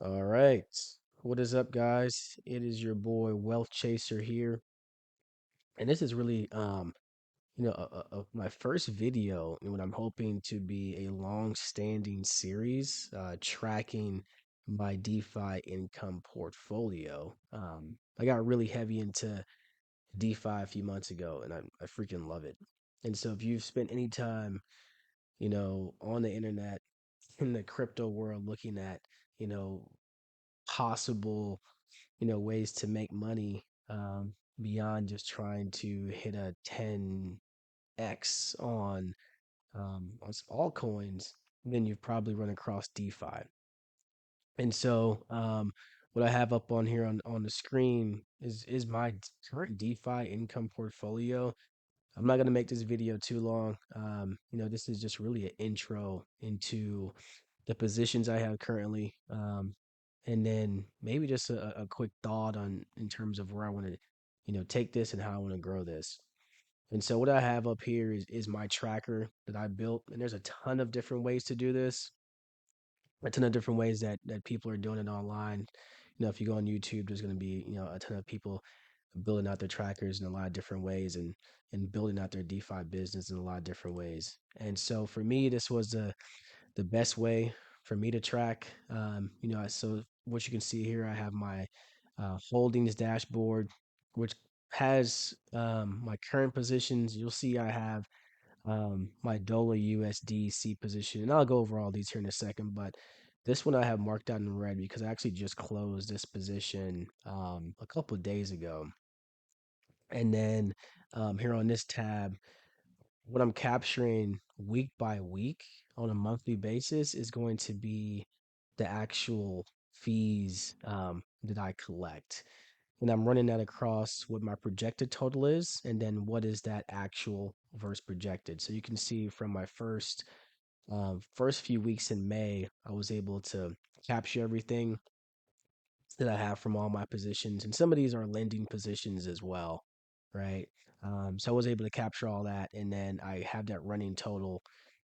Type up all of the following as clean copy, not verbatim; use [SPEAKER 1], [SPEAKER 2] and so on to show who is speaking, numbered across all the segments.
[SPEAKER 1] All right. What is up, guys? It is your boy Wealth Chaser here. And this is really my first video in what I'm hoping to be a long-standing series tracking my DeFi income portfolio. I got really heavy into DeFi a few months ago and I freaking love it. And so if you've spent any time, on the internet in the crypto world looking at, you know, possible ways to make money beyond just trying to hit a 10x on altcoins, then you've probably run across DeFi. And so what I have up on here on the screen is my current DeFi income portfolio. I'm not gonna make this video too long. This is just really an intro into the positions I have currently, and then maybe just a quick thought on in terms of where I want to, take this and how I want to grow this. And so what I have up here is my tracker that I built, and there's a ton of different ways to do this, a ton of different ways that people are doing it online. If you go on YouTube, there's going to be a ton of people building out their trackers in a lot of different ways and building out their DeFi business in a lot of different ways. And so for me, this was the best way for me to track. So what you can see here, I have my holdings dashboard, which has my current positions. You'll see I have my Dollar USDC position, and I'll go over all these here in a second. But this one I have marked out in red because I actually just closed this position a couple of days ago. And then here on this tab, what I'm capturing week by week on a monthly basis is going to be the actual fees that I collect. And I'm running that across what my projected total is, and then what is that actual versus projected. So you can see from my first few weeks in May, I was able to capture everything that I have from all my positions, and some of these are lending positions as well, right? So I was able to capture all that, and then I have that running total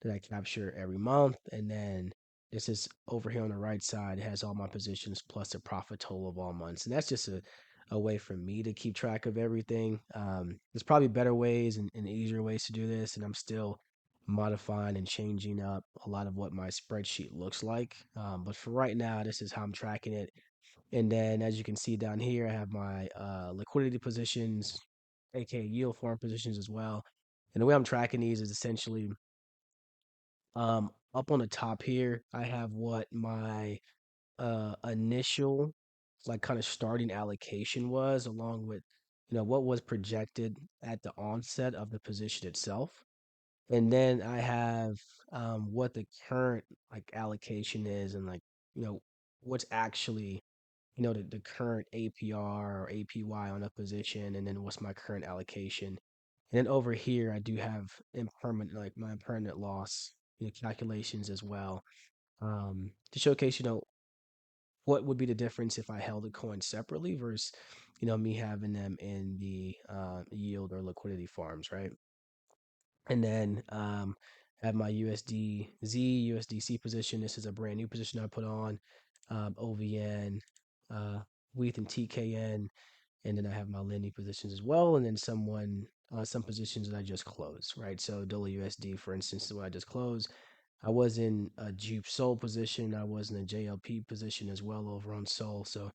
[SPEAKER 1] that I capture every month, and then this is over here on the right side. It has all my positions plus the profit total of all months, and that's just a way for me to keep track of everything. There's probably better ways and easier ways to do this, and I'm still modifying and changing up a lot of what my spreadsheet looks like. But for right now, this is how I'm tracking it, and then as you can see down here, I have my liquidity positions, aka yield farm positions as well. And the way I'm tracking these is essentially up on the top here, I have what my initial like kind of starting allocation was, along with what was projected at the onset of the position itself. And then I have what the current like allocation is, and like what's actually the current APR or APY on a position, and then what's my current allocation. And then over here, I do have impermanent, like my impermanent loss, calculations as well, to showcase, what would be the difference if I held a coin separately versus, me having them in the yield or liquidity farms, right? And then I have my USDC position. This is a brand new position I put on, OVN, uh, WETH and TKN, and then I have my lending positions as well, and then some positions that I just closed, right? So Dollar USD, for instance, is what I just closed. I was in a Jupe Sol position. I was in a JLP position as well over on Sol. So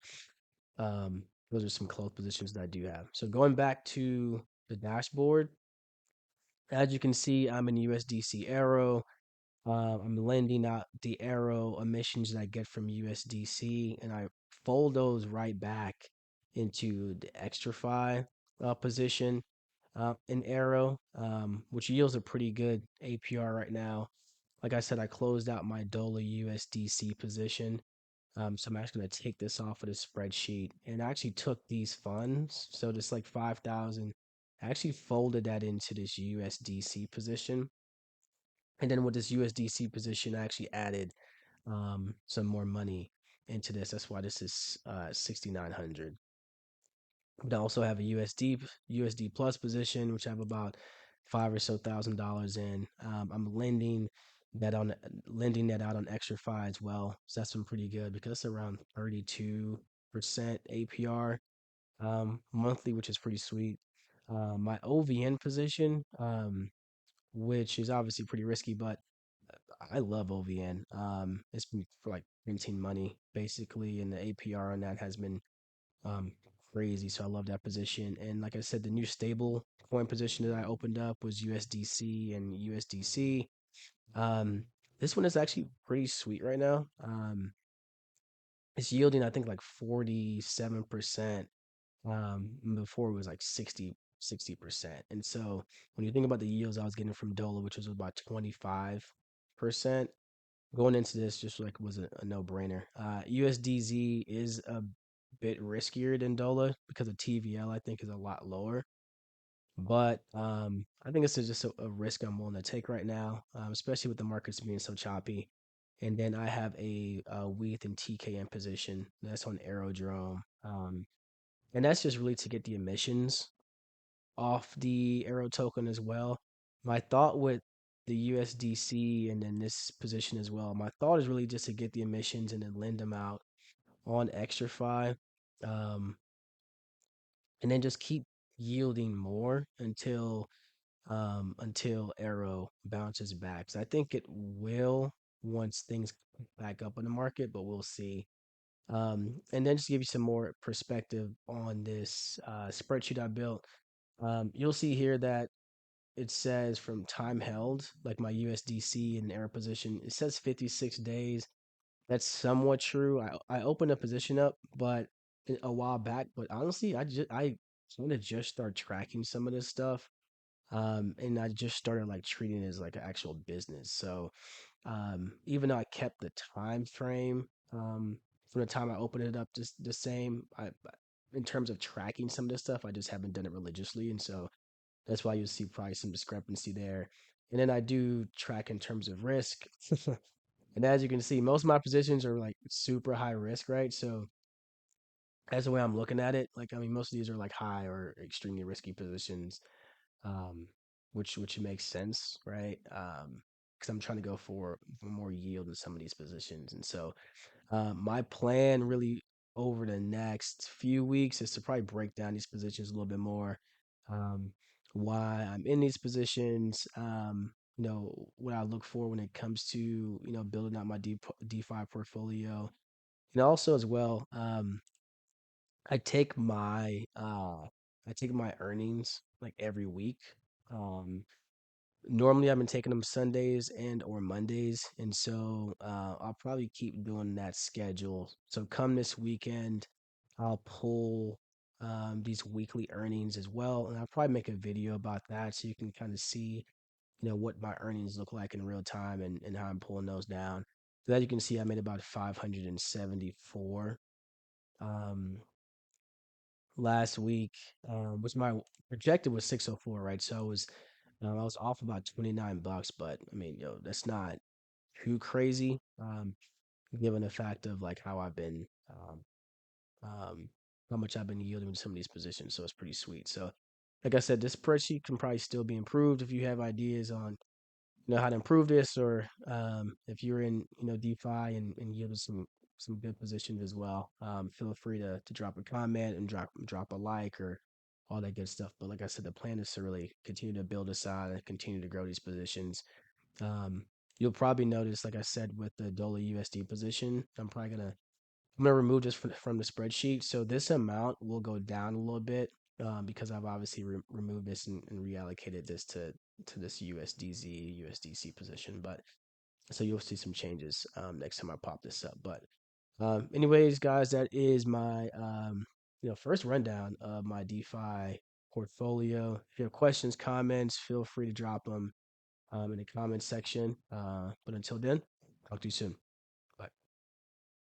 [SPEAKER 1] those are some closed positions that I do have. So going back to the dashboard, as you can see, I'm in USDC Arrow. I'm lending out the Arrow emissions that I get from USDC, and I fold those right back into the XtraFi position in Arrow, which yields a pretty good APR right now. Like I said, I closed out my Dollar USDC position. So I'm actually going to take this off of the spreadsheet, and I actually took these funds. So just like 5,000, I actually folded that into this USDC position. And then with this USDC position, I actually added some more money into this. That's why this is 6,900. But I also have a USD plus position, which I have about five or so $1,000 in. I'm lending that on lending that out on XtraFi as well. So that's been pretty good because it's around 32% APR monthly, which is pretty sweet. My OVN position, which is obviously pretty risky, but I love OVN. It's been for like printing money basically, and the APR on that has been um, crazy. So I love that position. And like I said, the new stable coin position that I opened up was USDC and USDC. Um, this one is actually pretty sweet right now. It's yielding, I think, like 47%. Before it was like 60%. And so when you think about the yields I was getting from Dola, which was about 25%, going into this just like was a no-brainer. USDZ is a bit riskier than Dola because the TVL I think is a lot lower. But I think it's just a risk I'm willing to take right now, especially with the markets being so choppy. And then I have a WETH and TKM position that's on Aerodrome. And that's just really to get the emissions off the Arrow token as well. My thought with the USDC and then this position as well, my thought is really just to get the emissions and then lend them out on XtraFi, um, and then just keep yielding more until Arrow bounces back. So I think it will once things pick back up in the market, but we'll see. And then just to give you some more perspective on this spreadsheet I built. You'll see here that it says from time held, like my USDC and error position, it says 56 days. That's somewhat true. I opened a position up, but a while back. But honestly, I kind of just start tracking some of this stuff, and I just started like treating it as like an actual business. So even though I kept the time frame from the time I opened it up just the same, in terms of tracking some of this stuff, I just haven't done it religiously, and so that's why you'll see probably some discrepancy there. And then I do track in terms of risk. And as you can see, most of my positions are like super high risk, right? So that's the way I'm looking at it. Like, I mean, most of these are like high or extremely risky positions, um, which makes sense, right? Because I'm trying to go for more yield in some of these positions. And so my plan really over the next few weeks is to probably break down these positions a little bit more. Um, why I'm in these positions, what I look for when it comes to, building out my DeFi portfolio. And also as well, I take my I take my earnings like every week. Um, Normally, I've been taking them Sundays and or Mondays, and so I'll probably keep doing that schedule. So come this weekend, I'll pull these weekly earnings as well, and I'll probably make a video about that so you can kind of see, what my earnings look like in real time and how I'm pulling those down. So that you can see, I made about 574 um, last week, which my projected was 604, right? So I was off about $29, but I mean, that's not too crazy, given the fact of like um, how much I've been yielding in some of these positions. So it's pretty sweet. So, like I said, this spreadsheet can probably still be improved if you have ideas on, how to improve this, or if you're in, DeFi and yielding some good positions as well. Feel free to drop a comment and drop a like or all that good stuff. But like I said, the plan is to really continue to build this out and continue to grow these positions. um, you'll probably notice, like I said, with the Dola USD position, I'm gonna remove this from the spreadsheet. So this amount will go down a little bit because I've obviously removed this and reallocated this to this USDZ USDC position. But so you'll see some changes next time I pop this up. But anyways, guys, that is my first rundown of my DeFi portfolio. If you have questions, comments, feel free to drop them in the comments section. But until then, talk to you soon.